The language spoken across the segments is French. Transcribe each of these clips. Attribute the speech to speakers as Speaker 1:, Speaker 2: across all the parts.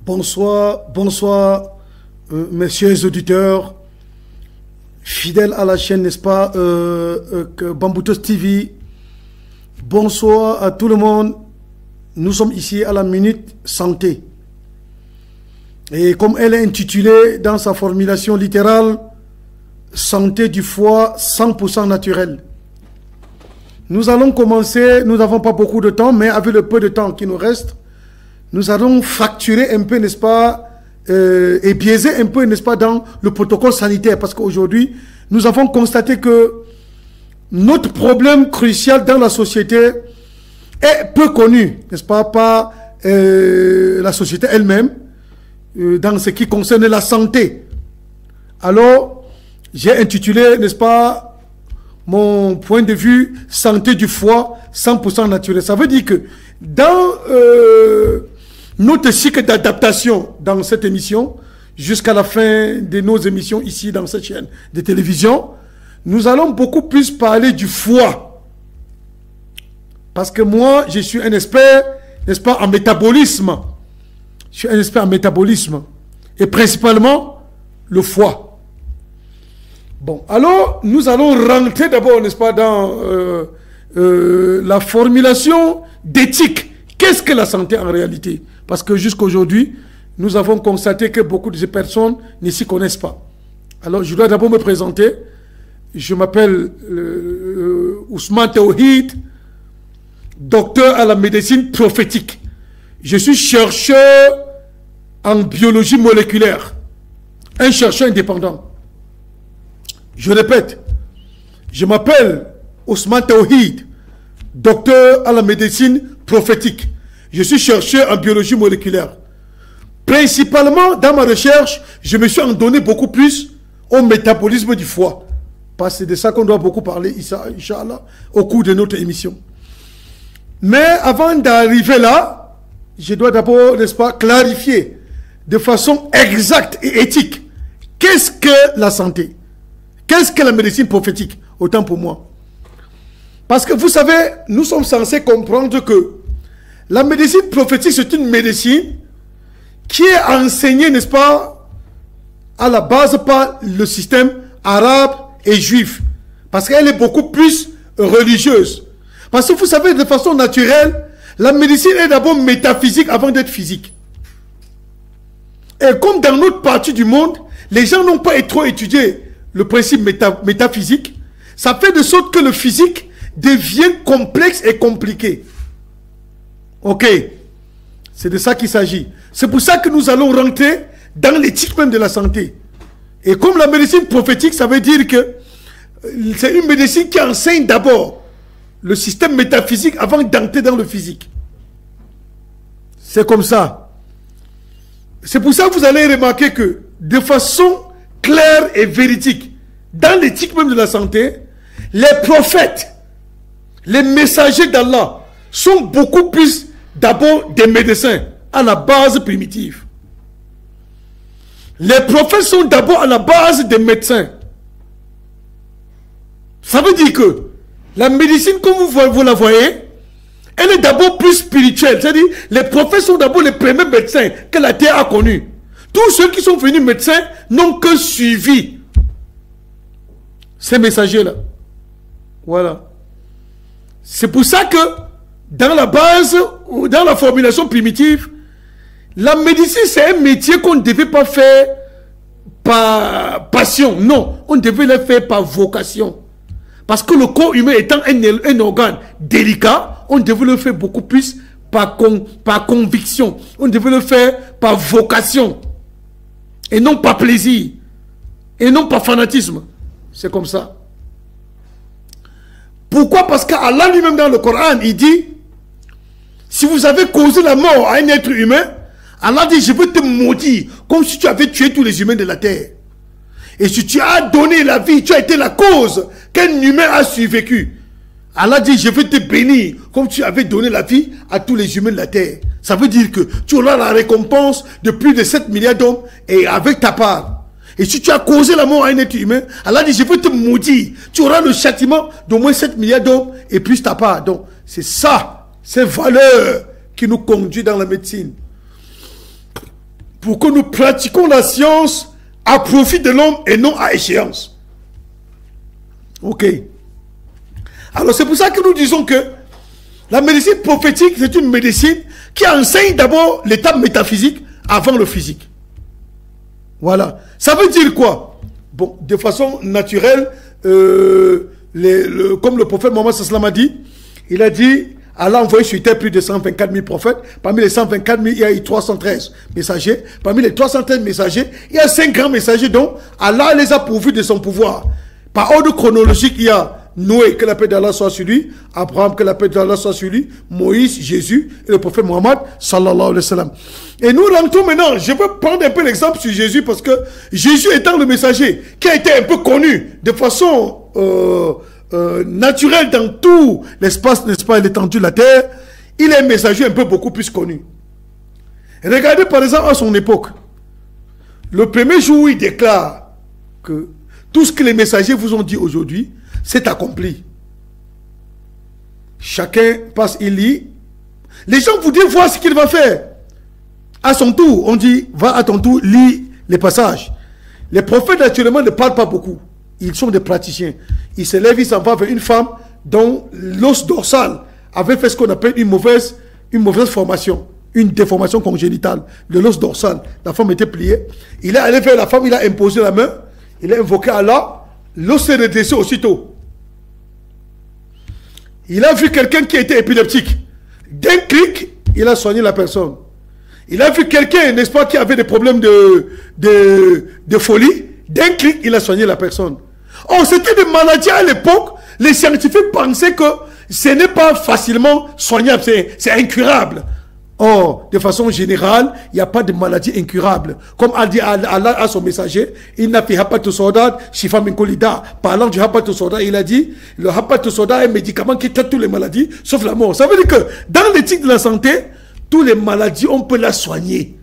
Speaker 1: Bonsoir, bonsoir, mes chers auditeurs, fidèles à la chaîne, n'est-ce pas, Bamboutos TV. Bonsoir à tout le monde. Nous sommes ici à la Minute Santé. Et comme elle est intitulée dans sa formulation littérale, Santé du foie 100% naturel. Nous allons commencer, nous n'avons pas beaucoup de temps, mais avec le peu de temps qui nous reste, nous allons fracturer un peu, n'est-ce pas, et biaiser un peu, n'est-ce pas, dans le protocole sanitaire. Parce qu'aujourd'hui, nous avons constaté que notre problème crucial dans la société est peu connu, n'est-ce pas, par la société elle-même, dans ce qui concerne la santé. Alors, j'ai intitulé, n'est-ce pas, mon point de vue, santé du foie 100% naturel. Ça veut dire que dans notre cycle d'adaptation dans cette émission, jusqu'à la fin de nos émissions ici dans cette chaîne de télévision, nous allons beaucoup plus parler du foie. Parce que moi, je suis un expert, n'est-ce pas, en métabolisme. Je suis un expert en métabolisme. Et principalement, le foie. Bon, alors, nous allons rentrer d'abord, n'est-ce pas, dans la formulation d'éthique. Qu'est-ce que la santé en réalité? Parce que jusqu'à aujourd'hui, nous avons constaté que beaucoup de ces personnes ne s'y connaissent pas. Alors, je dois d'abord me présenter. Je m'appelle Ousmane Tawhid, docteur à la médecine prophétique. Je suis chercheur en biologie moléculaire, un chercheur indépendant. Je répète, je m'appelle Ousmane Tawhid, docteur à la médecine prophétique. Je suis chercheur en biologie moléculaire. Principalement, dans ma recherche, je me suis en donné beaucoup plus au métabolisme du foie. Parce que c'est de ça qu'on doit beaucoup parler, Inch'Allah, au cours de notre émission. Mais avant d'arriver là, je dois d'abord, n'est-ce pas, clarifier de façon exacte et éthique qu'est-ce que la santé? Qu'est-ce que la médecine prophétique? Autant pour moi. Parce que vous savez, nous sommes censés comprendre que la médecine prophétique, c'est une médecine qui est enseignée, n'est-ce pas, à la base par le système arabe et juif. Parce qu'elle est beaucoup plus religieuse. Parce que vous savez, de façon naturelle, la médecine est d'abord métaphysique avant d'être physique. Et comme dans notre partie du monde, les gens n'ont pas trop étudié le principe métaphysique, ça fait de sorte que le physique devient complexe et compliqué. Ok, c'est de ça qu'il s'agit. C'est pour ça que nous allons rentrer dans l'éthique même de la santé. Et comme la médecine prophétique, ça veut dire que c'est une médecine qui enseigne d'abord le système métaphysique avant d'entrer dans le physique. C'est comme ça. C'est pour ça que vous allez remarquer que de façon claire et véridique, dans l'éthique même de la santé, les prophètes, les messagers d'Allah sont beaucoup plus d'abord des médecins à la base primitive. Les prophètes sont d'abord à la base des médecins. Ça veut dire que la médecine, comme vous la voyez, elle est d'abord plus spirituelle. C'est-à-dire, les prophètes sont d'abord les premiers médecins que la terre a connus. Tous ceux qui sont venus médecins n'ont que suivi ces messagers-là. Voilà. C'est pour ça que dans la base, ou dans la formulation primitive, la médecine, c'est un métier qu'on ne devait pas faire par passion. Non, on devait le faire par vocation. Parce que le corps humain étant un organe délicat, on devait le faire beaucoup plus par conviction. On devait le faire par vocation. Et non par plaisir. Et non par fanatisme. C'est comme ça. Pourquoi? Parce qu'Allah lui-même dans le Coran, il dit, si vous avez causé la mort à un être humain, Allah dit, je veux te maudire, comme si tu avais tué tous les humains de la terre. Et si tu as donné la vie, tu as été la cause qu'un humain a survécu. Allah dit, je veux te bénir, comme tu avais donné la vie à tous les humains de la terre. Ça veut dire que tu auras la récompense de plus de 7 milliards d'hommes et avec ta part. Et si tu as causé la mort à un être humain, Allah dit, je veux te maudire. Tu auras le châtiment d'au moins 7 milliards d'hommes et plus ta part. Donc, c'est ça, ces valeurs qui nous conduisent dans la médecine. pour que nous pratiquions la science à profit de l'homme et non à échéance. Ok. Alors c'est pour ça que nous disons que la médecine prophétique, c'est une médecine qui enseigne d'abord l'étape métaphysique avant le physique. Voilà. Ça veut dire quoi? Bon, de façon naturelle, comme le prophète Mohammed sallam a dit, il a dit, Allah a envoyé sur terre plus de 124 000 prophètes. Parmi les 124 000, il y a eu 313 messagers. Parmi les 313 messagers, il y a 5 grands messagers dont Allah les a pourvus de son pouvoir. Par ordre chronologique, il y a Noé, que la paix d'Allah soit sur lui, Abraham, que la paix d'Allah soit sur lui, Moïse, Jésus et le prophète Mohammed sallallahu alayhi wa sallam. Et nous rentrons maintenant, je veux prendre un peu l'exemple sur Jésus parce que Jésus étant le messager qui a été un peu connu de façon naturelle dans tout l'espace, n'est-ce pas, l'étendue de la terre, il est un messager un peu beaucoup plus connu. Regardez par exemple à son époque, le premier jour où il déclare que tout ce que les messagers vous ont dit aujourd'hui, c'est accompli. Chacun passe, il lit. Les gens voudraient voir ce qu'il va faire. À son tour, on dit, va à ton tour, lis les passages. Les prophètes, naturellement, ne parlent pas beaucoup. Ils sont des praticiens. Ils se lèvent, ils s'en vont vers une femme dont l'os dorsal avait fait ce qu'on appelle une mauvaise formation. Une déformation congénitale de l'os dorsal. La femme était pliée. Il est allé vers la femme, il a imposé la main. Il a invoqué Allah. L'os s'est redressé aussitôt. Il a vu quelqu'un qui était épileptique. D'un clic, il a soigné la personne. Il a vu quelqu'un, n'est-ce pas, qui avait des problèmes de folie. D'un clic, il a soigné la personne. Oh, c'était des maladies à l'époque. Les scientifiques pensaient que ce n'est pas facilement soignable, c'est incurable. Or, de façon générale, il n'y a pas de maladie incurable. Comme a dit Allah à son messager, Inna fi habbatu sauda shifa min kulli da. Parlant du habbatu sauda, il a dit, le habbatu sauda est un médicament qui traite toutes les maladies, sauf la mort. Ça veut dire que dans l'éthique de la santé, toutes les maladies, on peut la soigner.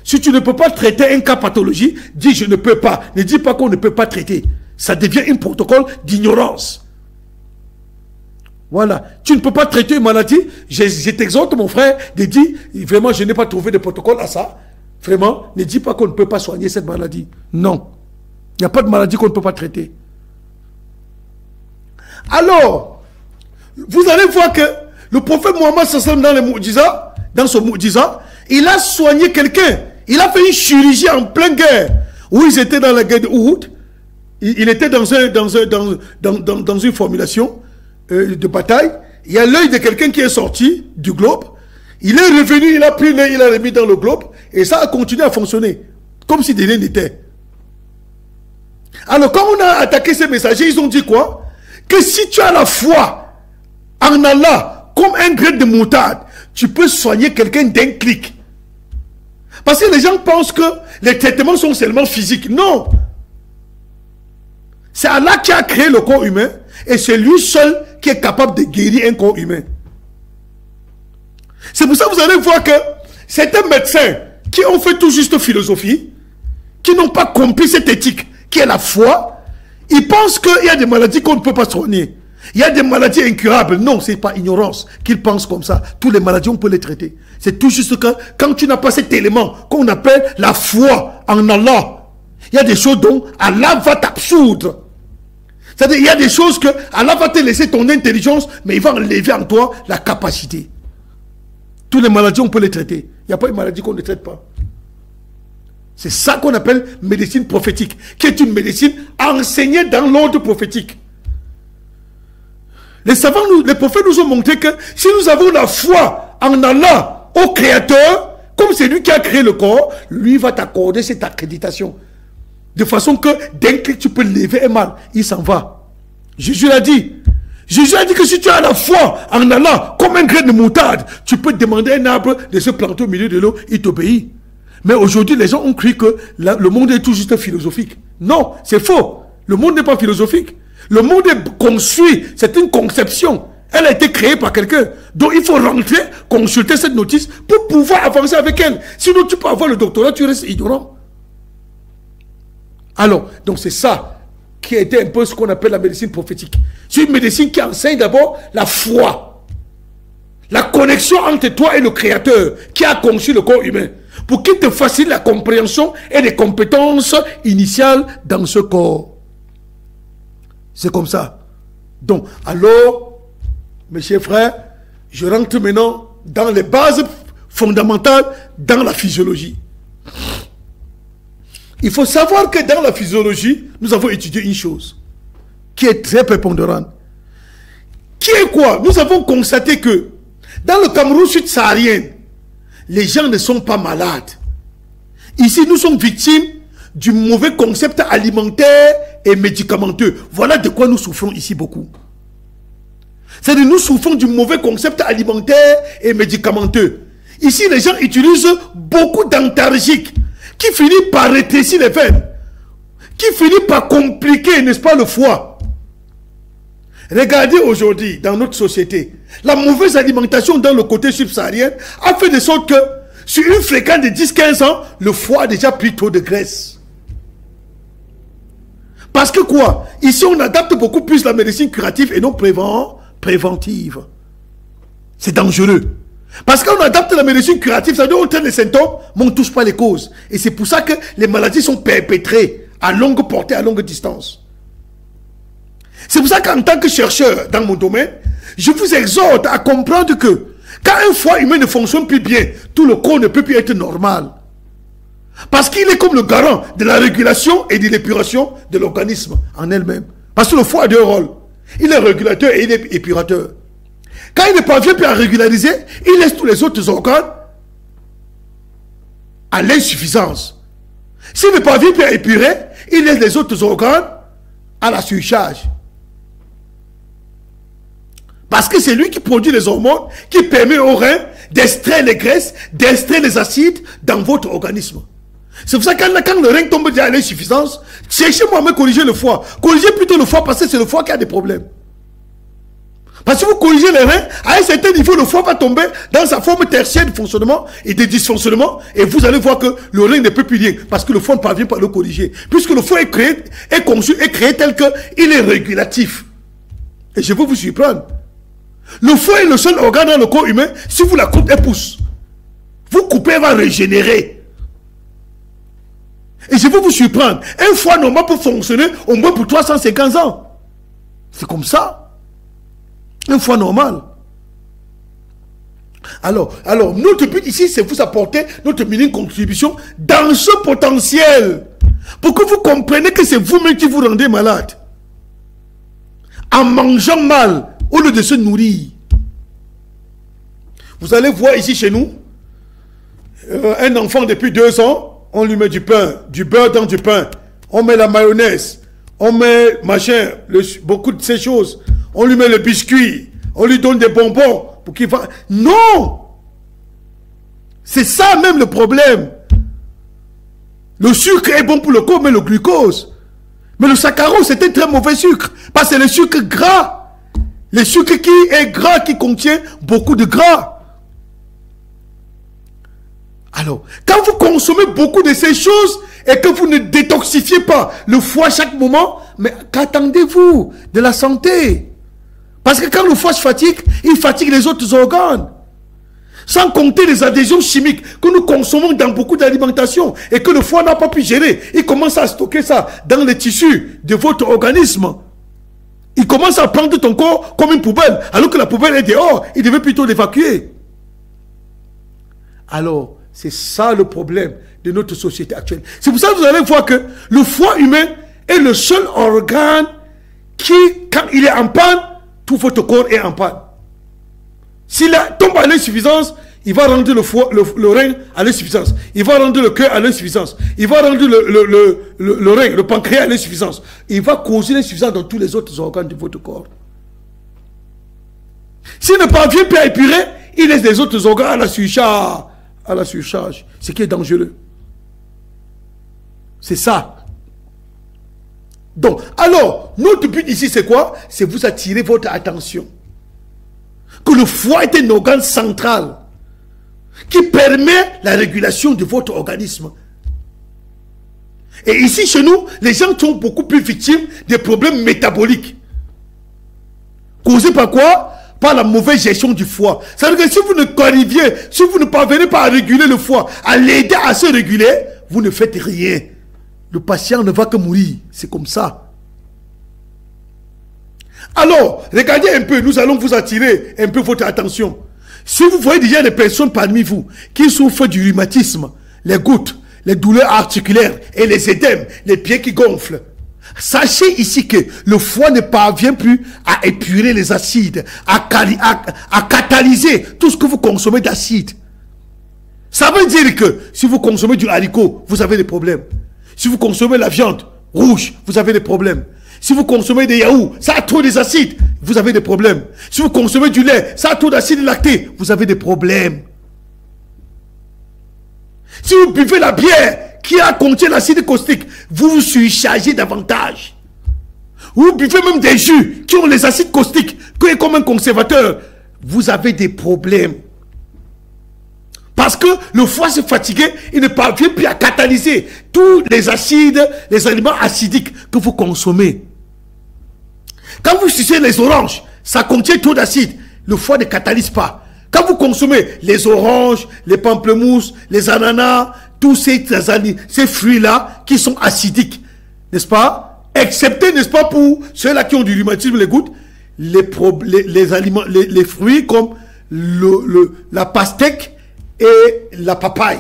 Speaker 1: Si tu ne peux pas traiter un cas pathologie, dis je ne peux pas. Ne dis pas qu'on ne peut pas traiter. Ça devient un protocole d'ignorance. Voilà. Tu ne peux pas traiter une maladie. Je t'exhorte, mon frère, de dire, vraiment, je n'ai pas trouvé de protocole à ça. Vraiment, ne dis pas qu'on ne peut pas soigner cette maladie. Non. Il n'y a pas de maladie qu'on ne peut pas traiter. Alors, vous allez voir que le prophète Mohammed sallam dans son mu'jiza, il a soigné quelqu'un. Il a fait une chirurgie en pleine guerre. Où ils étaient dans la guerre de Uhud. Il était dans une formulation de bataille. Il y a l'œil de quelqu'un qui est sorti du globe. Il est revenu, il a pris l'œil, il l'a remis dans le globe. Et ça a continué à fonctionner. Comme si de rien n'était. Alors quand on a attaqué ces messagers, ils ont dit quoi? Que si tu as la foi en Allah, comme un grain de moutarde, tu peux soigner quelqu'un d'un clic. Parce que les gens pensent que les traitements sont seulement physiques. Non. C'est Allah qui a créé le corps humain. Et c'est lui seul qui est capable de guérir un corps humain. C'est pour ça que vous allez voir que certains médecins qui ont fait tout juste philosophie, qui n'ont pas compris cette éthique, qui est la foi, ils pensent qu'il y a des maladies qu'on ne peut pas soigner. Il y a des maladies incurables. Non, ce n'est pas ignorance qu'ils pensent comme ça. Toutes les maladies, on peut les traiter. C'est tout juste que quand tu n'as pas cet élément qu'on appelle la foi en Allah, il y a des choses dont Allah va t'absoudre. C'est-à-dire, il y a des choses que Allah va te laisser ton intelligence, mais il va enlever en toi la capacité. Toutes les maladies, on peut les traiter. Il n'y a pas une maladie qu'on ne traite pas. C'est ça qu'on appelle médecine prophétique, qui est une médecine enseignée dans l'ordre prophétique. Les savants, les prophètes nous ont montré que si nous avons la foi en Allah, au Créateur, comme c'est lui qui a créé le corps, lui va t'accorder cette accréditation. De façon que d'un clic, tu peux lever un mal. Il s'en va. Jésus l'a dit. Jésus a dit que si tu as la foi en Allah, comme un grain de moutarde, tu peux demander à un arbre de se planter au milieu de l'eau, il t'obéit. Mais aujourd'hui, les gens ont cru que le monde est tout juste philosophique. Non, c'est faux. Le monde n'est pas philosophique. Le monde est construit. C'est une conception. Elle a été créée par quelqu'un. Donc il faut rentrer, consulter cette notice pour pouvoir avancer avec elle. Sinon, tu peux avoir le doctorat, tu restes ignorant. Alors, donc c'est ça qui a été un peu ce qu'on appelle la médecine prophétique. C'est une médecine qui enseigne d'abord la foi. La connexion entre toi et le Créateur qui a conçu le corps humain. pour qu'il te facilite la compréhension et les compétences initiales dans ce corps. C'est comme ça. Donc, alors, mes chers frères, je rentre maintenant dans les bases fondamentales dans la physiologie. Il faut savoir que dans la physiologie, nous avons étudié une chose qui est très prépondérante. Qui est quoi? Nous avons constaté que dans le Cameroun sud-saharien, les gens ne sont pas malades. Ici, nous sommes victimes du mauvais concept alimentaire et médicamenteux. Voilà de quoi nous souffrons ici beaucoup. C'est-à-dire nous souffrons du mauvais concept alimentaire et médicamenteux. Ici, les gens utilisent beaucoup d'antalgiques qui finit par rétrécir les veines, qui finit par compliquer, n'est-ce pas, le foie. Regardez aujourd'hui, dans notre société, la mauvaise alimentation dans le côté subsaharien a fait de sorte que, sur une fréquence de 10-15 ans, le foie a déjà pris trop de graisse. Parce que quoi? Ici, on adapte beaucoup plus la médecine curative et non préventive. C'est dangereux. Parce qu'on adapte la médecine curative, ça veut dire on traite les symptômes, mais on ne touche pas les causes. Et c'est pour ça que les maladies sont perpétrées à longue portée, à longue distance. C'est pour ça qu'en tant que chercheur dans mon domaine, je vous exhorte à comprendre que quand un foie humain ne fonctionne plus bien, tout le corps ne peut plus être normal. Parce qu'il est comme le garant de la régulation et de l'épuration de l'organisme en elle-même. Parce que le foie a deux rôles. Il est régulateur et il est épurateur. Quand il ne parvient plus à régulariser, il laisse tous les autres organes à l'insuffisance. S'il ne parvient plus à épurer, il laisse les autres organes à la surcharge. Parce que c'est lui qui produit les hormones qui permet aux reins d'extraire les graisses, d'extraire les acides dans votre organisme. C'est pour ça que quand le rein tombe déjà à l'insuffisance, cherchez-moi à me corriger le foie. Corrigez plutôt le foie parce que c'est le foie qui a des problèmes. Parce que si vous corrigez les reins, à un certain niveau, le foie va tomber dans sa forme tertiaire de fonctionnement et de dysfonctionnement. Et vous allez voir que le rein ne peut plus rien. Parce que le foie ne parvient pas à le corriger. Puisque le foie est créé, est conçu, est créé tel qu'il est régulatif. Et je veux vous surprendre. Le foie est le seul organe dans le corps humain. Si vous la coupez, elle pousse. Vous coupez, elle va régénérer. Et je veux vous surprendre. Un foie normal peut fonctionner au moins pour 350 ans. C'est comme ça. Un foie normal. Alors, notre but ici, c'est vous apporter notre minime contribution dans ce potentiel. Pour que vous compreniez que c'est vous-même qui vous rendez malade. En mangeant mal, au lieu de se nourrir. Vous allez voir ici chez nous, un enfant depuis 2 ans, on lui met du pain, du beurre dans du pain. On met la mayonnaise, on met machin, beaucoup de ces choses. On lui met le biscuit, on lui donne des bonbons pour qu'il fasse... Non! C'est ça même le problème. Le sucre est bon pour le corps, mais le glucose. Mais le saccharose, c'est un très mauvais sucre. Parce que c'est le sucre gras. Le sucre qui est gras, qui contient beaucoup de gras. Alors, quand vous consommez beaucoup de ces choses et que vous ne détoxifiez pas le foie à chaque moment, mais qu'attendez-vous de la santé? Parce que quand le foie se fatigue, il fatigue les autres organes. Sans compter les adhésions chimiques que nous consommons dans beaucoup d'alimentation et que le foie n'a pas pu gérer. Il commence à stocker ça dans les tissus de votre organisme. Il commence à prendre ton corps comme une poubelle, alors que la poubelle est dehors. Il devait plutôt l'évacuer. Alors, c'est ça le problème de notre société actuelle. C'est pour ça que vous allez voir que le foie humain est le seul organe qui, quand il est en panne, tout votre corps est en panne. S'il tombe à l'insuffisance, il va rendre le rein à l'insuffisance. Il va rendre le cœur à l'insuffisance. Il va rendre le rein, le pancréas à l'insuffisance. Il va causer l'insuffisance dans tous les autres organes de votre corps. S'il ne parvient plus à épurer, il laisse les autres organes à la surcharge. Ce qui est dangereux. C'est ça. Donc, alors, notre but ici, c'est quoi? C'est vous attirer votre attention. Que le foie est un organe central qui permet la régulation de votre organisme. Et ici, chez nous, les gens sont beaucoup plus victimes des problèmes métaboliques. Causés par quoi? par la mauvaise gestion du foie. Ça veut dire que si vous ne arriviez, si vous ne parvenez pas à réguler le foie, à l'aider à se réguler, vous ne faites rien. Le patient ne va que mourir. C'est comme ça. Alors, regardez un peu, nous allons vous attirer un peu votre attention. Si vous voyez déjà des personnes parmi vous qui souffrent du rhumatisme, les gouttes, les douleurs articulaires et les édèmes, les pieds qui gonflent, sachez ici que le foie ne parvient plus à épurer les acides, à catalyser tout ce que vous consommez d'acide. Ça veut dire que si vous consommez du haricot, vous avez des problèmes. Si vous consommez la viande rouge, vous avez des problèmes. Si vous consommez des yaourts, ça a trop des acides, vous avez des problèmes. Si vous consommez du lait, ça a trop d'acides lactés, vous avez des problèmes. Si vous buvez la bière qui contient l'acide caustique, vous vous surchargez davantage. Vous buvez même des jus qui ont les acides caustiques, qui est comme un conservateur, vous avez des problèmes. Parce que le foie s'est fatigué, il ne parvient plus à catalyser tous les acides, les aliments acidiques que vous consommez. Quand vous sucez les oranges, ça contient trop d'acide. Le foie ne catalyse pas. Quand vous consommez les oranges, les pamplemousses, les ananas, tous ces fruits-là qui sont acidiques, n'est-ce pas? Excepté, n'est-ce pas, pour ceux-là qui ont du rhumatisme, les gouttes, les aliments, les fruits comme la pastèque et la papaye.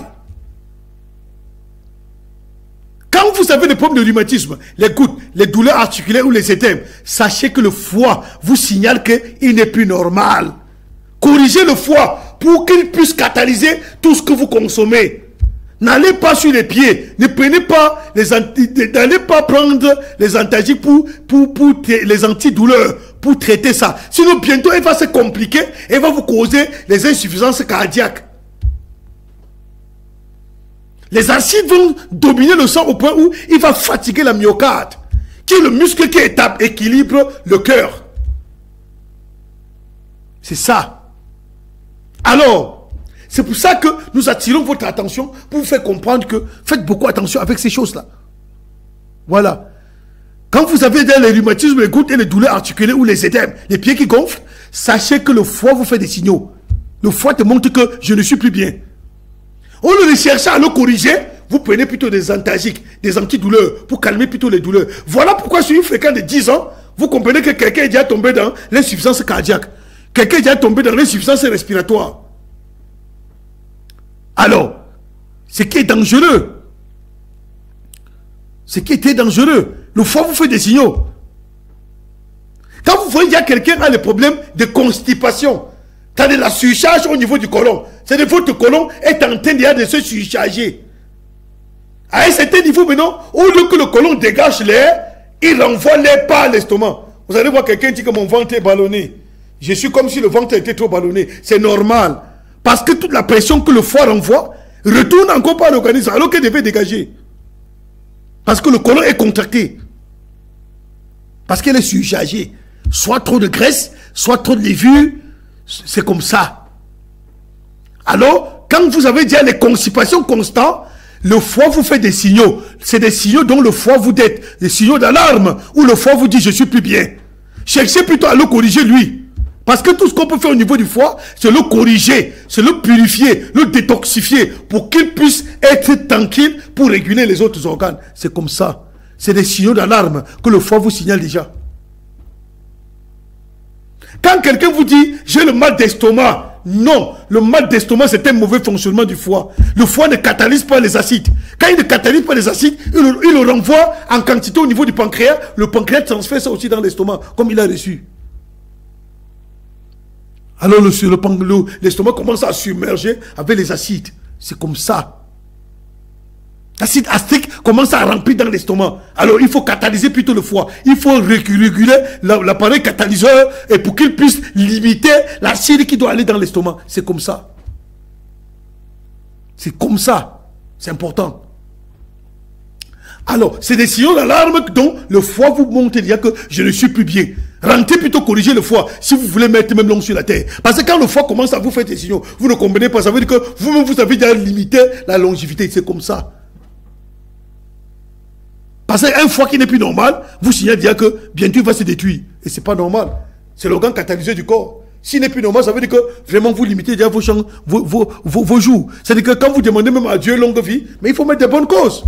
Speaker 1: Quand vous avez des problèmes de rhumatisme, les gouttes, les douleurs articulaires ou les édèmes, sachez que le foie vous signale qu'il n'est plus normal. Corrigez le foie pour qu'il puisse catalyser tout ce que vous consommez. N'allez pas sur les pieds, ne prenez pas n'allez pas prendre les antalgiques pour les antidouleurs pour traiter ça. Sinon bientôt il va se compliquer et va vous causer les insuffisances cardiaques. Les acides vont dominer le sang au point où il va fatiguer la myocarde, qui est le muscle qui équilibre le cœur. C'est ça. Alors, c'est pour ça que nous attirons votre attention pour vous faire comprendre que faites beaucoup attention avec ces choses-là. Voilà. Quand vous avez les rhumatismes, les gouttes et les douleurs articulaires ou les édèmes, les pieds qui gonflent, sachez que le foie vous fait des signaux. Le foie te montre que je ne suis plus bien. Au lieu de chercher à le corriger, vous prenez plutôt des antalgiques, des antidouleurs, pour calmer plutôt les douleurs. Voilà pourquoi sur une fréquence de 10 ans, vous comprenez que quelqu'un est déjà tombé dans l'insuffisance cardiaque. Quelqu'un est déjà tombé dans l'insuffisance respiratoire. Alors, ce qui est dangereux, ce qui était dangereux, le foie vous fait des signaux. Quand vous voyez qu'il y a quelqu'un qui a des problèmes de constipation, c'est-à-dire la surcharge au niveau du côlon, c'est-à-dire votre côlon est en train déjà de se surcharger. À un certain niveau maintenant, au lieu que le côlon dégage l'air, il renvoie l'air par l'estomac. Vous allez voir quelqu'un qui dit que mon ventre est ballonné. Je suis comme si le ventre était trop ballonné. C'est normal. Parce que toute la pression que le foie renvoie retourne encore par l'organisme alors qu'il devait dégager. Parce que le côlon est contracté. Parce qu'il est surchargé. Soit trop de graisse, soit trop de levure. C'est comme ça. Alors, quand vous avez déjà les constipations constantes, le foie vous fait des signaux. C'est des signaux dont le foie vous dit, des signaux d'alarme, où le foie vous dit je suis plus bien. Cherchez plutôt à le corriger lui. Parce que tout ce qu'on peut faire au niveau du foie, c'est le corriger, c'est le purifier, le détoxifier, pour qu'il puisse être tranquille pour réguler les autres organes. C'est comme ça. C'est des signaux d'alarme que le foie vous signale déjà. Quand quelqu'un vous dit j'ai le mal d'estomac, non, le mal d'estomac c'est un mauvais fonctionnement du foie. Le foie ne catalyse pas les acides. Quand il ne catalyse pas les acides, il le renvoie en quantité au niveau du pancréas. Le pancréas transfère ça aussi dans l'estomac, comme il a reçu. Alors l'estomac commence à submerger avec les acides. C'est comme ça. L'acide acétique commence à remplir dans l'estomac. Alors il faut catalyser plutôt le foie. Il faut réguler l'appareil catalyseur et pour qu'il puisse limiter l'acide qui doit aller dans l'estomac. C'est comme ça. C'est comme ça. C'est important. Alors, c'est des signaux d'alarme dont le foie vous montre déjà que je ne suis plus bien. Rentrez plutôt corriger le foie si vous voulez mettre même l'homme sur la terre. Parce que quand le foie commence à vous faire des signaux, vous ne comprenez pas. Ça veut dire que vous-même vous avez déjà limité la longévité. C'est comme ça. Parce qu'un foie qui n'est plus normal, vous signale déjà que bientôt il va se détruire. Et c'est pas normal. C'est l'organe catalyseur du corps. S'il n'est plus normal, ça veut dire que vraiment vous limitez déjà vos jours. C'est-à-dire que quand vous demandez même à Dieu longue vie, mais il faut mettre des bonnes causes.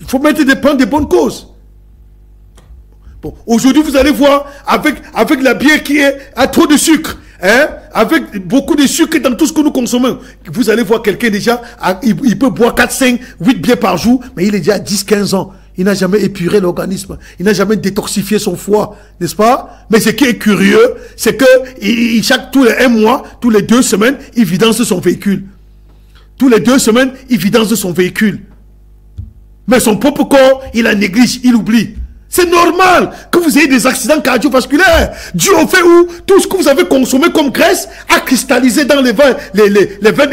Speaker 1: Il faut prendre des bonnes causes. Bon, aujourd'hui, vous allez voir, avec la bière qui a trop de sucre, hein, avec beaucoup de sucre dans tout ce que nous consommons, vous allez voir quelqu'un déjà, il peut boire 4, 5, 8 bières par jour, mais il est déjà à 10, 15 ans. Il n'a jamais épuré l'organisme. Il n'a jamais détoxifié son foie, n'est-ce pas? Mais ce qui est curieux, c'est que tous les 1 mois, tous les 2 semaines, il vidance son véhicule. Tous les 2 semaines, il vidance son véhicule. Mais son propre corps, il la néglige, il oublie. C'est normal que vous ayez des accidents cardiovasculaires dû au fait où tout ce que vous avez consommé comme graisse a cristallisé dans les veines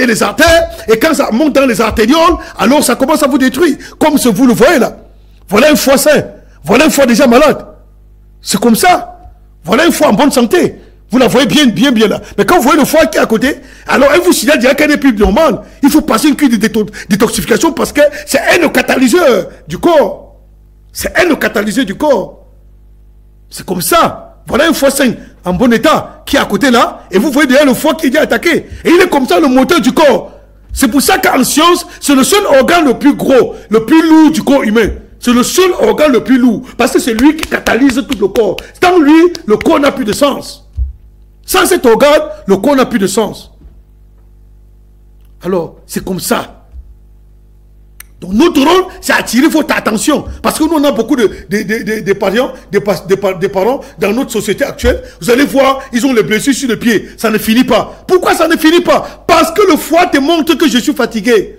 Speaker 1: et les artères. Et quand ça monte dans les artérioles, alors ça commence à vous détruire. Comme ce vous le voyez là. Voilà un foie sain. Voilà un foie déjà malade. C'est comme ça. Voilà un foie en bonne santé. Vous la voyez bien là. Mais quand vous voyez le foie qui est à côté, alors elle vous signale déjà qu'elle n'est plus normale. Il faut passer une cure de détoxification parce que c'est elle le catalyseur du corps. C'est elle le catalyseur du corps. C'est comme ça. Voilà un foie sain en bon état qui est à côté là. Et vous voyez déjà le foie qui est déjà attaqué. Et il est comme ça le moteur du corps. C'est pour ça qu'en science, c'est le seul organe le plus gros, le plus lourd du corps humain. C'est le seul organe le plus lourd. Parce que c'est lui qui catalyse tout le corps. Sans lui, le corps n'a plus de sens. Sans cet organe, le corps n'a plus de sens. Alors, c'est comme ça. Donc, notre rôle, c'est attirer votre attention. Parce que nous, on a beaucoup de parents dans notre société actuelle. Vous allez voir, ils ont les blessures sur le pied. Ça ne finit pas. Pourquoi ça ne finit pas? Parce que le foie te montre que je suis fatigué.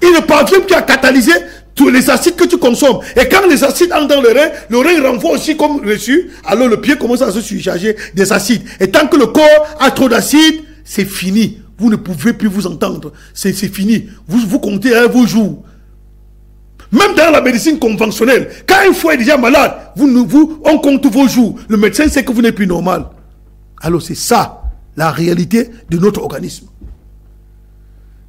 Speaker 1: Il ne parvient plus à catalyser tous les acides que tu consommes. Et quand les acides entrent dans le rein renvoie aussi comme reçu, alors le pied commence à se surcharger des acides. Et tant que le corps a trop d'acides, c'est fini. Vous ne pouvez plus vous entendre. C'est fini. Vous comptez vos jours. Même dans la médecine conventionnelle, quand un foie est déjà malade, on compte vos jours. Le médecin sait que vous n'êtes plus normal. Alors c'est ça, la réalité de notre organisme.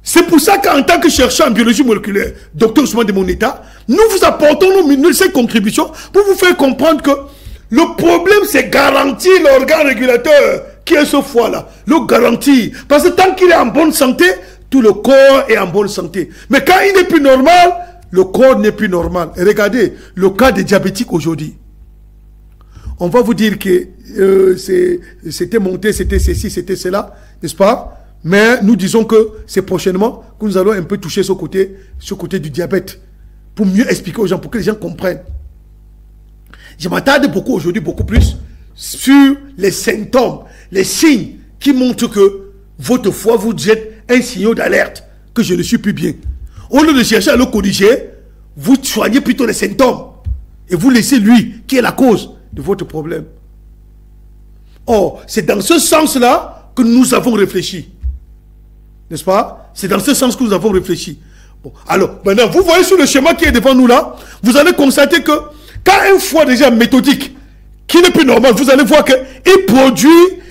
Speaker 1: C'est pour ça qu'en tant que chercheur en biologie moléculaire, docteur Ousmane de Moneta, nous vous apportons ces contributions pour vous faire comprendre que le problème, c'est garantir l'organe régulateur qui est ce foie-là. Le garantir. Parce que tant qu'il est en bonne santé, tout le corps est en bonne santé. Mais quand il n'est plus normal, le corps n'est plus normal. Et regardez, le cas des diabétiques aujourd'hui. On va vous dire que c'était monté, c'était ceci, c'était cela, n'est-ce pas? Mais nous disons que c'est prochainement que nous allons un peu toucher ce côté du diabète. Pour mieux expliquer aux gens, pour que les gens comprennent. Je m'attarde beaucoup aujourd'hui, beaucoup plus, sur les symptômes, les signes qui montrent que votre foie vous jette un signal d'alerte, que je ne suis plus bien. Au lieu de chercher à le corriger, vous soignez plutôt les symptômes. Et vous laissez lui, qui est la cause de votre problème. Or, c'est dans ce sens-là que nous avons réfléchi. N'est-ce pas? C'est dans ce sens que nous avons réfléchi. Bon, alors, maintenant, vous voyez sur le schéma qui est devant nous là, vous allez constater que quand un foie déjà méthodique, qui n'est plus normal, vous allez voir qu'il produit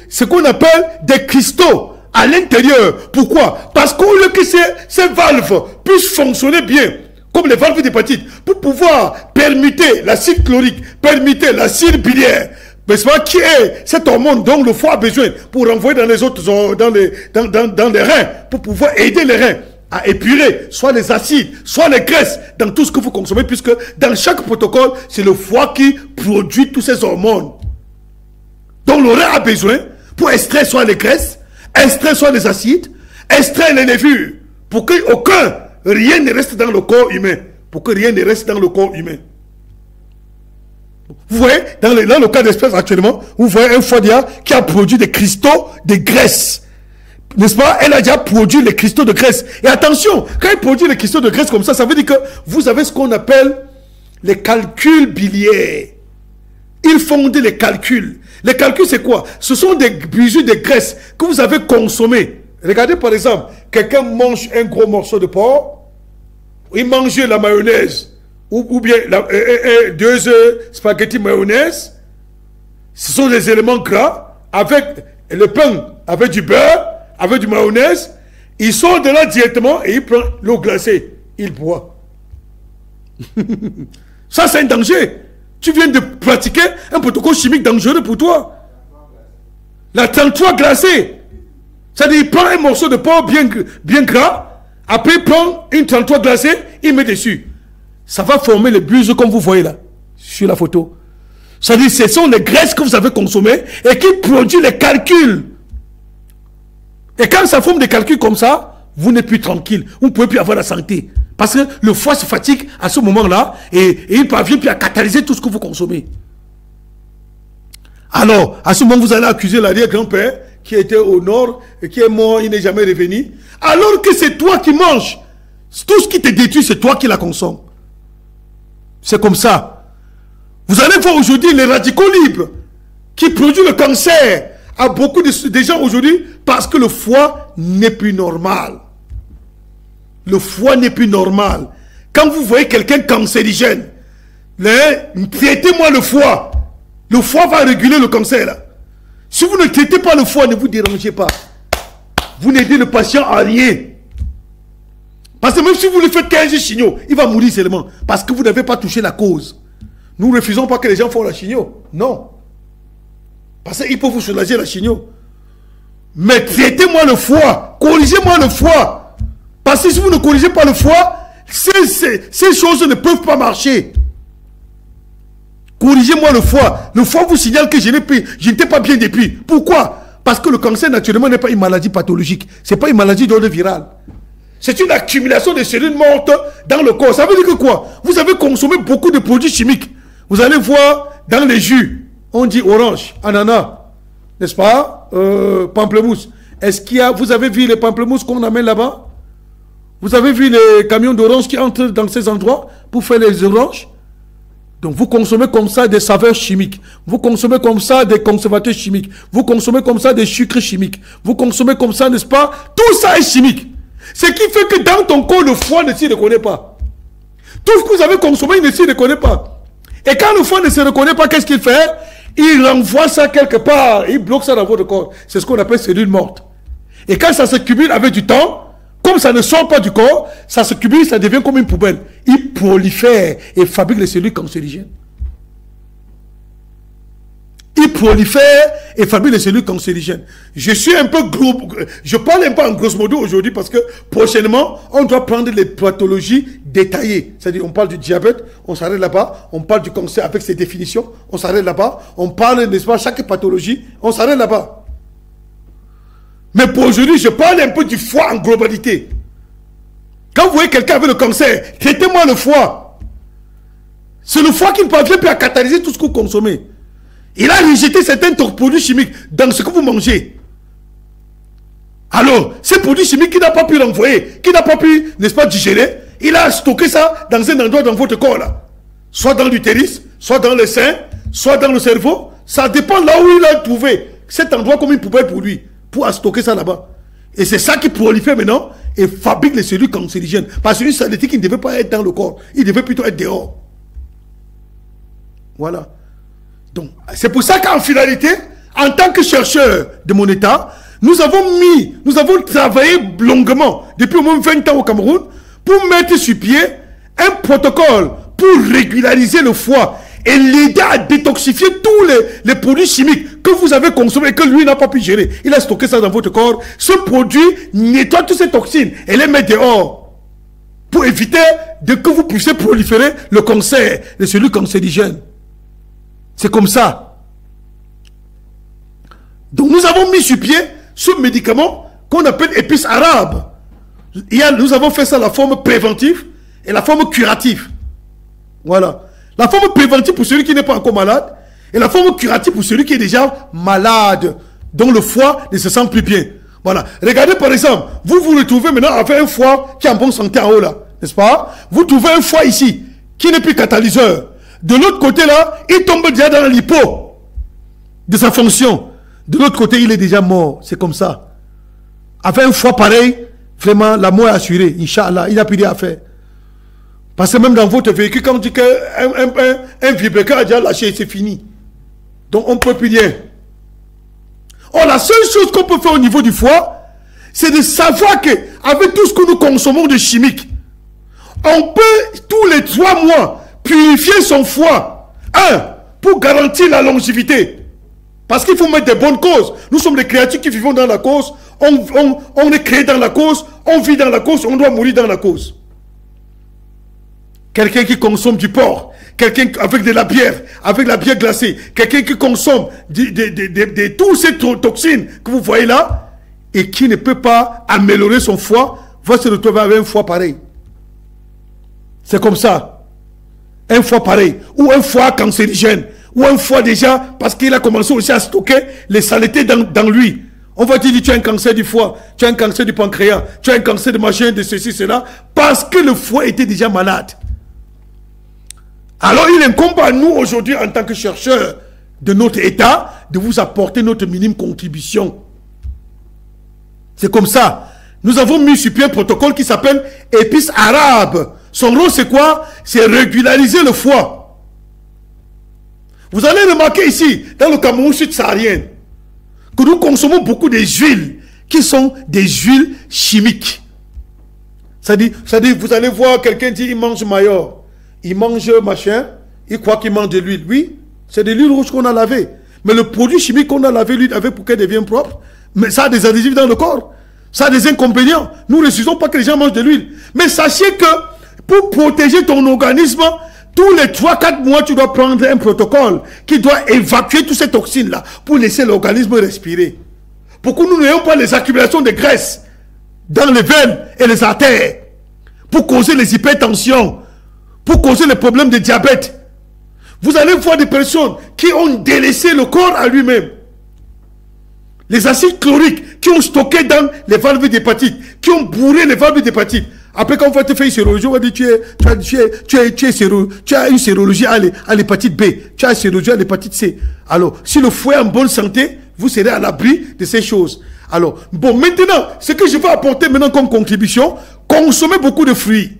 Speaker 1: ce qu'on appelle des cristaux à l'intérieur. Pourquoi? Parce qu'au lieu que ces valves puissent fonctionner bien, comme les valves d'hépatite, pour pouvoir permuter l'acide chlorique, permuter l'acide biliaire, n'est-ce pas, qui est cette hormone dont le foie a besoin pour renvoyer dans les autres, dans les reins, pour pouvoir aider les reins à épurer soit les acides, soit les graisses dans tout ce que vous consommez, puisque dans chaque protocole, c'est le foie qui produit toutes ces hormones dont le rein a besoin pour extraire soit les graisses, extraire soit les acides, extraire les levures, pour que rien ne reste dans le corps humain. Pour que rien ne reste dans le corps humain. Vous voyez, dans le cas d'espèce actuellement, vous voyez un foie qui a produit des cristaux de graisse. N'est-ce pas? Elle a déjà produit les cristaux de graisse. Et attention, quand elle produit les cristaux de graisse comme ça veut dire que vous avez ce qu'on appelle les calculs biliaires. Ils font les calculs. Les calculs, c'est quoi? Ce sont des bijoux de graisse que vous avez consommés. Regardez par exemple, quelqu'un mange un gros morceau de porc, il mange la mayonnaise, ou bien 2 spaghettis mayonnaise. Ce sont des éléments gras, avec le pain, avec du beurre, avec du mayonnaise. Il sort de là directement et il prend l'eau glacée. Il boit. Ça, c'est un danger. Tu viens de pratiquer un protocole chimique dangereux pour toi. La 33 glacée. C'est-à-dire, il prend un morceau de porc bien gras, après il prend une 33 glacée, il met dessus. Ça va former les buses comme vous voyez là, sur la photo. C'est-à-dire, ce sont les graisses que vous avez consommées et qui produisent les calculs. Et quand ça forme des calculs comme ça, vous n'êtes plus tranquille. Vous ne pouvez plus avoir la santé. Parce que le foie se fatigue à ce moment-là et il ne parvient plus à catalyser tout ce que vous consommez. Alors, à ce moment, vous allez accuser l'arrière-grand-père qui était au nord et qui est mort, il n'est jamais revenu. Alors que c'est toi qui manges. Tout ce qui te détruit, c'est toi qui la consommes. C'est comme ça. Vous allez voir aujourd'hui les radicaux libres qui produisent le cancer à beaucoup de gens aujourd'hui parce que le foie n'est plus normal. Le foie n'est plus normal. Quand vous voyez quelqu'un cancérigène, traitez-moi le foie. Le foie va réguler le cancer là. Si vous ne traitez pas le foie, ne vous dérangez pas. Vous n'aidez le patient à rien. Parce que même si vous lui faites 15 chignots, il va mourir seulement. Parce que vous n'avez pas touché la cause. Nous ne refusons pas que les gens font la chigno. Non. Parce qu'il peut vous soulager la chigno. Mais traitez-moi le foie. Corrigez-moi le foie. Parce que si vous ne corrigez pas le foie, ces choses ne peuvent pas marcher. Corrigez-moi le foie. Le foie vous signale que je n'étais pas bien depuis. Pourquoi? Parce que le cancer, naturellement, n'est pas une maladie pathologique. Ce n'est pas une maladie d'ordre viral. C'est une accumulation de cellules mortes dans le corps. Ça veut dire que quoi? Vous avez consommé beaucoup de produits chimiques. Vous allez voir dans les jus, on dit orange, ananas, n'est-ce pas? Pamplemousse. Est-ce qu'il y a, vous avez vu les pamplemousses qu'on amène là-bas? Vous avez vu les camions d'orange qui entrent dans ces endroits pour faire les oranges? Donc vous consommez comme ça des saveurs chimiques. Vous consommez comme ça des conservateurs chimiques. Vous consommez comme ça des sucres chimiques. Vous consommez comme ça, n'est-ce pas? Tout ça est chimique. Ce qui fait que dans ton corps, le foie ne s'y reconnaît pas. Tout ce que vous avez consommé, il ne s'y reconnaît pas. Et quand le foie ne se reconnaît pas, qu'est-ce qu'il fait? Il renvoie ça quelque part. Il bloque ça dans votre corps. C'est ce qu'on appelle cellules mortes. Et quand ça se cumule avec du temps, comme ça ne sort pas du corps, ça se cumule, ça devient comme une poubelle. Il prolifère et fabrique les cellules cancérigènes. Il prolifère et fabrique les cellules cancérigènes. Je suis un peu gros, je parle un peu en grosso modo aujourd'hui parce que prochainement, on doit prendre les pathologies détaillées. C'est-à-dire, on parle du diabète, on s'arrête là-bas. On parle du cancer avec ses définitions, on s'arrête là-bas. On parle, n'est-ce pas, chaque pathologie, on s'arrête là-bas. Mais pour aujourd'hui, je parle un peu du foie en globalité. Quand vous voyez quelqu'un avec le cancer, traitez-moi le foie. C'est le foie qui ne parvient plus à catalyser tout ce que vous consommez. Il a rejeté certains produits chimiques dans ce que vous mangez. Alors, ces produits chimiques qu'il n'a pas pu renvoyer, qu'il n'a pas pu, n'est-ce pas, digérer, il a stocké ça dans un endroit dans votre corps là. Soit dans l'utérus, soit dans le sein, soit dans le cerveau. Ça dépend là où il a trouvé cet endroit comme une poubelle pour lui. Pour stocker ça là-bas. Et c'est ça qui prolifère maintenant et fabrique les cellules cancérigènes. Parce qu'une saleté qui ne devait pas être dans le corps, il devait plutôt être dehors. Voilà. Donc, c'est pour ça qu'en finalité, en tant que chercheur de mon état, nous avons travaillé longuement, depuis au moins 20 ans au Cameroun, pour mettre sur pied un protocole pour régulariser le foie et l'aider à détoxifier tous les produits chimiques que vous avez consommés et que lui n'a pas pu gérer. Il a stocké ça dans votre corps. Ce produit nettoie toutes ces toxines et les met dehors pour éviter que vous puissiez proliférer le cancer, les cellules cancérigènes. C'est comme ça. Donc nous avons mis sur pied ce médicament qu'on appelle épice arabe. Nous avons fait ça la forme préventive et la forme curative. Voilà. La forme préventive pour celui qui n'est pas encore malade et la forme curative pour celui qui est déjà malade, dont le foie ne se sent plus bien. Voilà. Regardez par exemple, vous vous retrouvez maintenant avec un foie qui est en bonne santé en haut là, n'est-ce pas? Vous trouvez un foie ici qui n'est plus catalyseur. De l'autre côté là, il tombe déjà dans l'hypo de sa fonction. De l'autre côté, il est déjà mort. C'est comme ça. Avec un foie pareil, vraiment, la mort est assurée. Inch'Allah, il n'a plus rien à faire. Parce que même dans votre véhicule, quand on dit qu'un vibrateur a déjà lâché, c'est fini. Donc on ne peut plus rien. Or, la seule chose qu'on peut faire au niveau du foie, c'est de savoir qu'avec tout ce que nous consommons de chimiques, on peut tous les 3 mois purifier son foie. 1, pour garantir la longévité. Parce qu'il faut mettre des bonnes causes. Nous sommes des créatures qui vivons dans la cause. On est créé dans la cause. On vit dans la cause. On doit mourir dans la cause. Quelqu'un qui consomme du porc. Quelqu'un avec de la bière. Avec la bière glacée. Quelqu'un qui consomme toutes ces toxines que vous voyez là. Et qui ne peut pas améliorer son foie. Va se retrouver avec un foie pareil. C'est comme ça. Un foie pareil. Ou un foie cancérigène. Ou un foie déjà, parce qu'il a commencé aussi à stocker les saletés dans lui. On va dire, tu as un cancer du foie, tu as un cancer du pancréas, tu as un cancer de machin, de ceci, cela, parce que le foie était déjà malade. Alors il incombe à nous aujourd'hui, en tant que chercheurs de notre État, de vous apporter notre minime contribution. C'est comme ça. Nous avons mis sur pied un protocole qui s'appelle épices arabes. Son rôle, c'est quoi? C'est régulariser le foie. Vous allez remarquer ici, dans le Cameroun sud-saharien, que nous consommons beaucoup des huiles qui sont des huiles chimiques. C'est-à-dire, vous allez voir quelqu'un dire, il mange maillot, il mange machin, il croit qu'il mange de l'huile. Oui, c'est de l'huile rouge qu'on a lavé. Mais le produit chimique qu'on a lavé, l'huile avec pour qu'elle devienne propre, mais ça a des adhésifs dans le corps. Ça a des inconvénients. Nous ne refusons pas que les gens mangent de l'huile. Mais sachez que pour protéger ton organisme, tous les 3-4 mois, tu dois prendre un protocole qui doit évacuer toutes ces toxines-là pour laisser l'organisme respirer. Pour que nous n'ayons pas les accumulations de graisse dans les veines et les artères, pour causer les hypertensions, pour causer les problèmes de diabète. Vous allez voir des personnes qui ont délaissé le corps à lui-même. Les acides chloriques qui ont stocké dans les valves d'hépatite, qui ont bourré les valves d'hépatite. Après, quand on va te faire une sérologie, on va dire tu as une sérologie à l'hépatite B, tu as une sérologie à l'hépatite C. Alors, si le foie est en bonne santé, vous serez à l'abri de ces choses. Alors, bon, maintenant, ce que je vais apporter maintenant comme contribution, consommer beaucoup de fruits.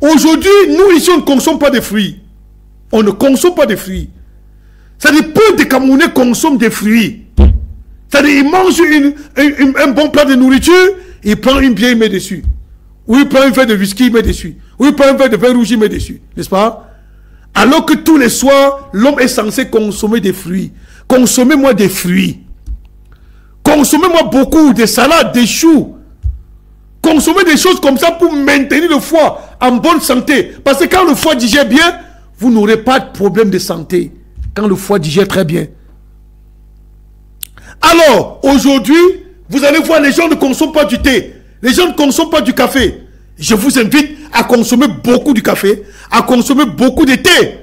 Speaker 1: Aujourd'hui, nous ici, on ne consomme pas de fruits. On ne consomme pas de fruits. C'est-à-dire, peu de Camerounais consomment des fruits. C'est-à-dire, ils mangent un bon plat de nourriture, il prend une bière, il met dessus. Ou il prend un verre de whisky, il met dessus. Ou il prend un verre de vin rouge, il met dessus. N'est-ce pas? Alors que tous les soirs, l'homme est censé consommer des fruits. Consommez-moi des fruits. Consommez-moi beaucoup de salades, des choux. Consommez des choses comme ça pour maintenir le foie en bonne santé. Parce que quand le foie digère bien, vous n'aurez pas de problème de santé. Quand le foie digère très bien. Alors, aujourd'hui, vous allez voir, les gens ne consomment pas du thé. Les gens ne consomment pas du café. Je vous invite à consommer beaucoup du café, à consommer beaucoup de thé.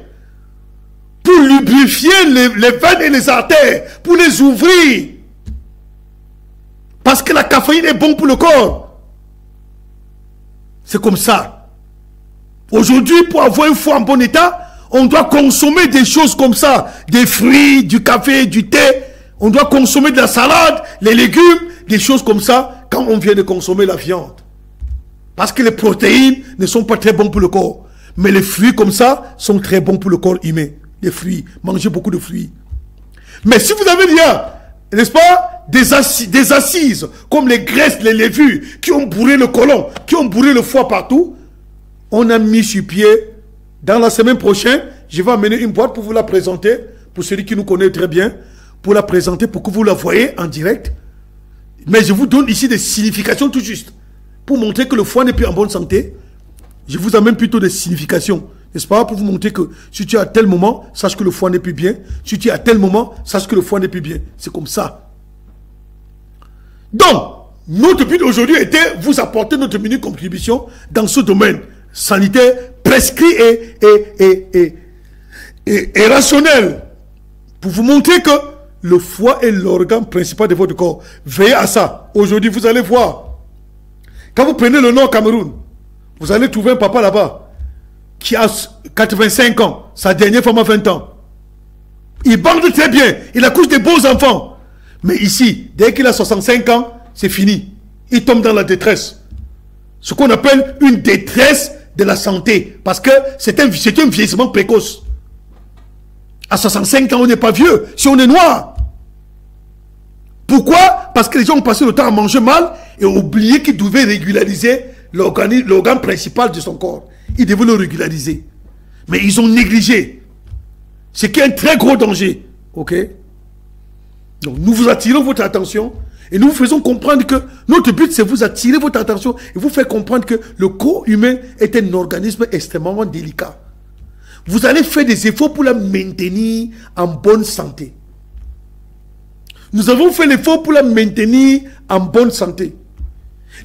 Speaker 1: Pour lubrifier les veines et les artères, pour les ouvrir. Parce que la caféine est bonne pour le corps. C'est comme ça. Aujourd'hui, pour avoir un foie en bon état, on doit consommer des choses comme ça. Des fruits, du café, du thé. On doit consommer de la salade, les légumes, des choses comme ça, quand on vient de consommer la viande. Parce que les protéines ne sont pas très bons pour le corps. Mais les fruits comme ça sont très bons pour le corps humain. Les fruits, mangez beaucoup de fruits. Mais si vous avez déjà, n'est-ce pas, des assises, comme les graisses, les levures, qui ont bourré le côlon, qui ont bourré le foie partout, on a mis sur pied, dans la semaine prochaine, je vais amener une boîte pour vous la présenter, pour celui qui nous connaît très bien, pour la présenter, pour que vous la voyez en direct. Mais je vous donne ici des significations tout juste. Pour montrer que le foie n'est plus en bonne santé, je vous amène plutôt des significations. N'est-ce pas? Pour vous montrer que si tu es à tel moment, sache que le foie n'est plus bien. Si tu es à tel moment, sache que le foie n'est plus bien. C'est comme ça. Donc, notre but aujourd'hui était vous apporter notre minute contribution dans ce domaine sanitaire prescrit et rationnel. Pour vous montrer que le foie est l'organe principal de votre corps. Veillez à ça. Aujourd'hui, vous allez voir. Quand vous prenez le Nord Cameroun, vous allez trouver un papa là-bas qui a 85 ans. Sa dernière femme a 20 ans. Il bande très bien. Il accouche des beaux enfants. Mais ici, dès qu'il a 65 ans, c'est fini. Il tombe dans la détresse. Ce qu'on appelle une détresse de la santé. Parce que c'est un vieillissement précoce. À 65 ans, on n'est pas vieux. Si on est noir. Pourquoi? Parce que les gens ont passé le temps à manger mal et ont oublié qu'ils devaient régulariser l'organe principal de son corps. Ils devaient le régulariser. Mais ils ont négligé. Ce qui est un très gros danger. Ok? Donc nous vous attirons votre attention et nous vous faisons comprendre que notre but c'est vous attirer votre attention et vous faire comprendre que le corps humain est un organisme extrêmement délicat. Vous allez faire des efforts pour la maintenir en bonne santé. Nous avons fait l'effort pour la maintenir en bonne santé.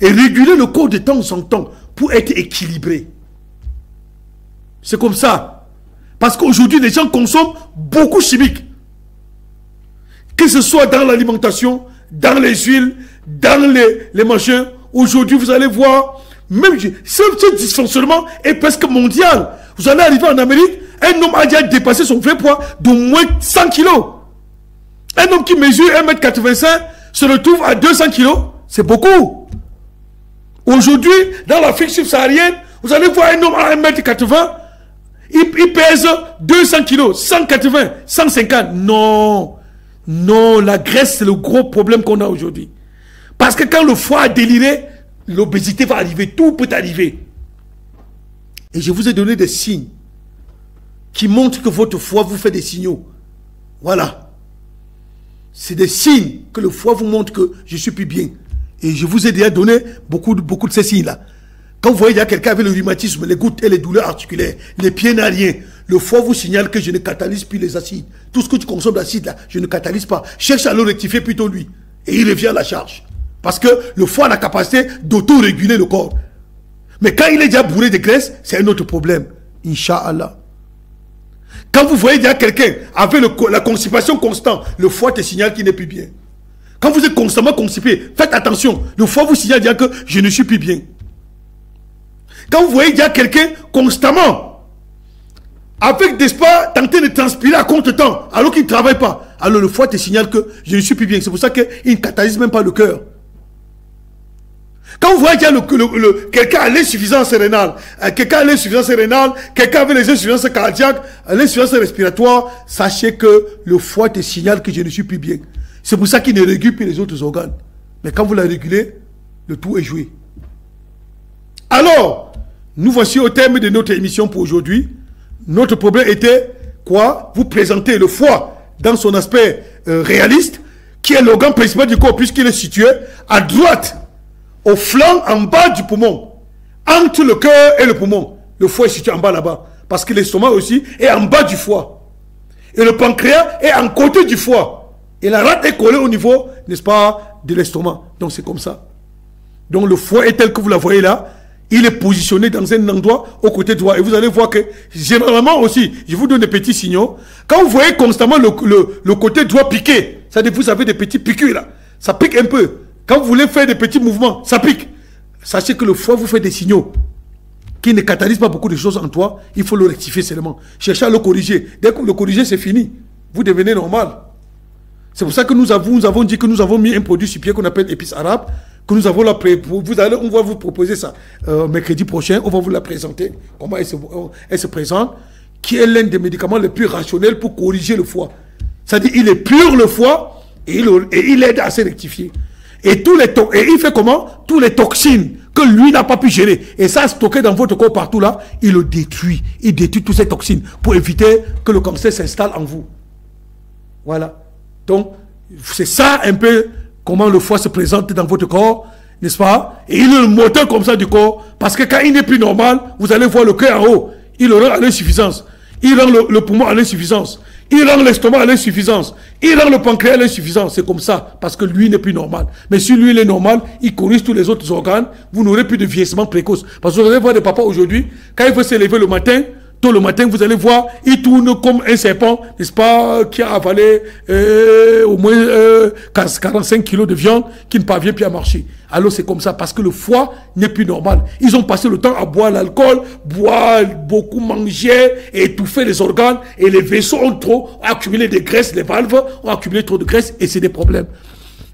Speaker 1: Et réguler le corps de temps en temps pour être équilibré. C'est comme ça. Parce qu'aujourd'hui, les gens consomment beaucoup de chimiques. Que ce soit dans l'alimentation, dans les huiles, dans les machins. Aujourd'hui, vous allez voir, même ce dysfonctionnement est presque mondial. Vous allez arriver en Amérique, un homme a déjà dépassé son vrai poids d'au moins 100 kilos. Un homme qui mesure 1m85 se retrouve à 200 kilos. C'est beaucoup. Aujourd'hui, dans l'Afrique subsaharienne, vous allez voir un homme à 1m80, il pèse 200 kilos, 180, 150. Non, non, la graisse, c'est le gros problème qu'on a aujourd'hui. Parce que quand le foie a déliré, l'obésité va arriver, tout peut arriver. Et je vous ai donné des signes qui montrent que votre foie vous fait des signaux. Voilà. C'est des signes que le foie vous montre que je suis plus bien. Et je vous ai déjà donné beaucoup de ces signes-là. Quand vous voyez quelqu'un avec le rhumatisme, les gouttes et les douleurs articulaires, les pieds n'a rien, le foie vous signale que je ne catalyse plus les acides. Tout ce que tu consommes d'acide là, je ne catalyse pas. Cherche à le rectifier plutôt lui. Et il revient à la charge. Parce que le foie a la capacité d'auto-réguler le corps. Mais quand il est déjà bourré de graisse, c'est un autre problème. Inch'Allah. Quand vous voyez déjà quelqu'un avec la constipation constante, le foie te signale qu'il n'est plus bien. Quand vous êtes constamment constipé, faites attention. Le foie vous signale déjà que je ne suis plus bien. Quand vous voyez déjà quelqu'un constamment avec des spas tenter de transpirer à contre-temps alors qu'il ne travaille pas, alors le foie te signale que je ne suis plus bien. C'est pour ça qu'il ne catalyse même pas le cœur. Quand vous voyez qu'il y a quelqu'un a l'insuffisance rénale, quelqu'un a l'insuffisance rénale, quelqu'un avec les insuffisances cardiaques, l'insuffisance respiratoire, sachez que le foie te signale que je ne suis plus bien. C'est pour ça qu'il ne régule plus les autres organes. Mais quand vous la régulez, le tout est joué. Alors, nous voici au terme de notre émission pour aujourd'hui. Notre problème était quoi? Vous présenter le foie dans son aspect réaliste, qui est l'organe principal du corps, puisqu'il est situé à droite, au flanc en bas du poumon, entre le cœur et le poumon. Le foie est situé en bas là-bas, parce que l'estomac aussi est en bas du foie. Et le pancréas est en côté du foie. Et la rate est collée au niveau, n'est-ce pas, de l'estomac. Donc c'est comme ça. Donc le foie est tel que vous la voyez là. Il est positionné dans un endroit au côté droit. Et vous allez voir que, généralement aussi, je vous donne des petits signaux. Quand vous voyez constamment le côté droit piqué, c'est-à-dire vous avez des petits piqûres là. Ça pique un peu. Quand vous voulez faire des petits mouvements, ça pique. Sachez que le foie vous fait des signaux qui ne catalysent pas beaucoup de choses en toi. Il faut le rectifier seulement. Cherchez à le corriger. Dès que vous le corrigez, c'est fini. Vous devenez normal. C'est pour ça que nous avons dit que nous avons mis un produit sur pied qu'on appelle épice arabe, que nous avons on va vous proposer ça mercredi prochain, on va vous la présenter, comment elle se présente, qui est l'un des médicaments les plus rationnels pour corriger le foie. C'est-à-dire il est pur le foie et il aide à se rectifier. Et il fait comment? Tous les toxines que lui n'a pas pu gérer. Et ça, stocké dans votre corps partout là, il le détruit. Il détruit toutes ces toxines pour éviter que le cancer s'installe en vous. Voilà. Donc, c'est ça un peu comment le foie se présente dans votre corps, n'est-ce pas? Et il est le moteur comme ça du corps, parce que quand il n'est plus normal, vous allez voir le cœur en haut, il le rend à l'insuffisance, il rend le poumon à l'insuffisance, il rend l'estomac à l'insuffisance, il rend le pancréas à l'insuffisance. C'est comme ça, parce que lui n'est plus normal. Mais si lui il est normal, il corrige tous les autres organes, vous n'aurez plus de vieillissement précoce. Parce que vous allez voir des papas aujourd'hui, quand il veut se lever le matin, tôt le matin, vous allez voir, il tourne comme un serpent, n'est-ce pas, qui a avalé au moins 45 kilos de viande, qui ne parvient plus à marcher. Alors c'est comme ça, parce que le foie n'est plus normal. Ils ont passé le temps à boire l'alcool, boire beaucoup, manger, et étouffer les organes, et les vaisseaux ont accumulé des graisses, les valves ont accumulé trop de graisse, et c'est des problèmes.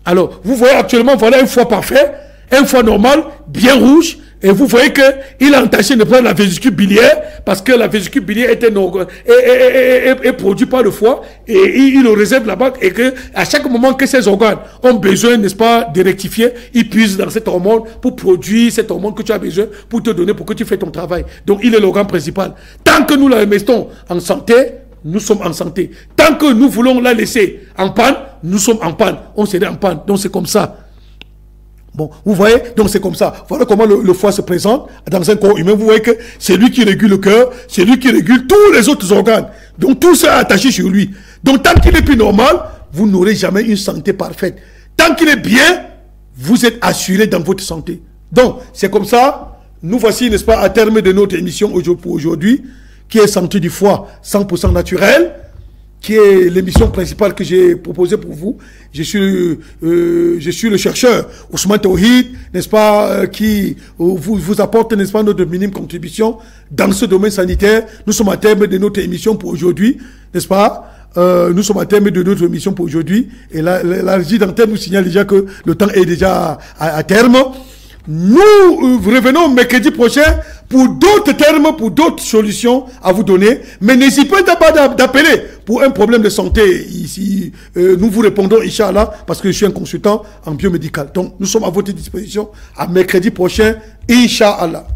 Speaker 1: Alors, vous voyez actuellement, voilà un foie parfait, un foie normal, bien rouge, et vous voyez qu'il a entaché de prendre la vésicule biliaire, parce que la vésicule biliaire est produite par le foie, et il le réserve là-bas, et que à chaque moment que ces organes ont besoin, n'est-ce pas, de rectifier, ils puisent dans cette hormone pour produire cette hormone que tu as besoin pour te donner, pour que tu fasses ton travail. Donc il est l'organe principal. Tant que nous la mettons en santé, nous sommes en santé. tant que nous voulons la laisser en panne, nous sommes en panne. On serait en panne. Donc c'est comme ça. Bon, vous voyez, donc c'est comme ça. Voilà comment le foie se présente dans un corps humain. Vous voyez que c'est lui qui régule le cœur, c'est lui qui régule tous les autres organes. Donc tout ça est attaché sur lui. Donc tant qu'il est plus normal, vous n'aurez jamais une santé parfaite. Tant qu'il est bien, vous êtes assuré dans votre santé. Donc c'est comme ça. Nous voici, n'est-ce pas, à terme de notre émission pour aujourd'hui, qui est Santé du foie 100% naturel, qui est l'émission principale que j'ai proposée pour vous. Je suis le chercheur Ousmane Tawhid, n'est-ce pas, qui vous apporte, n'est-ce pas, notre minime contribution dans ce domaine sanitaire. Nous sommes à terme de notre émission pour aujourd'hui, n'est-ce pas? Nous sommes à terme de notre émission pour aujourd'hui. Et la régie d'antenne nous signale déjà que le temps est déjà à terme. Nous revenons mercredi prochain pour d'autres termes, pour d'autres solutions à vous donner. Mais n'hésitez pas d'appeler pour un problème de santé. Ici, nous vous répondons, Inch'Allah, parce que je suis un consultant en biomédical. Donc, nous sommes à votre disposition à mercredi prochain, Inch'Allah.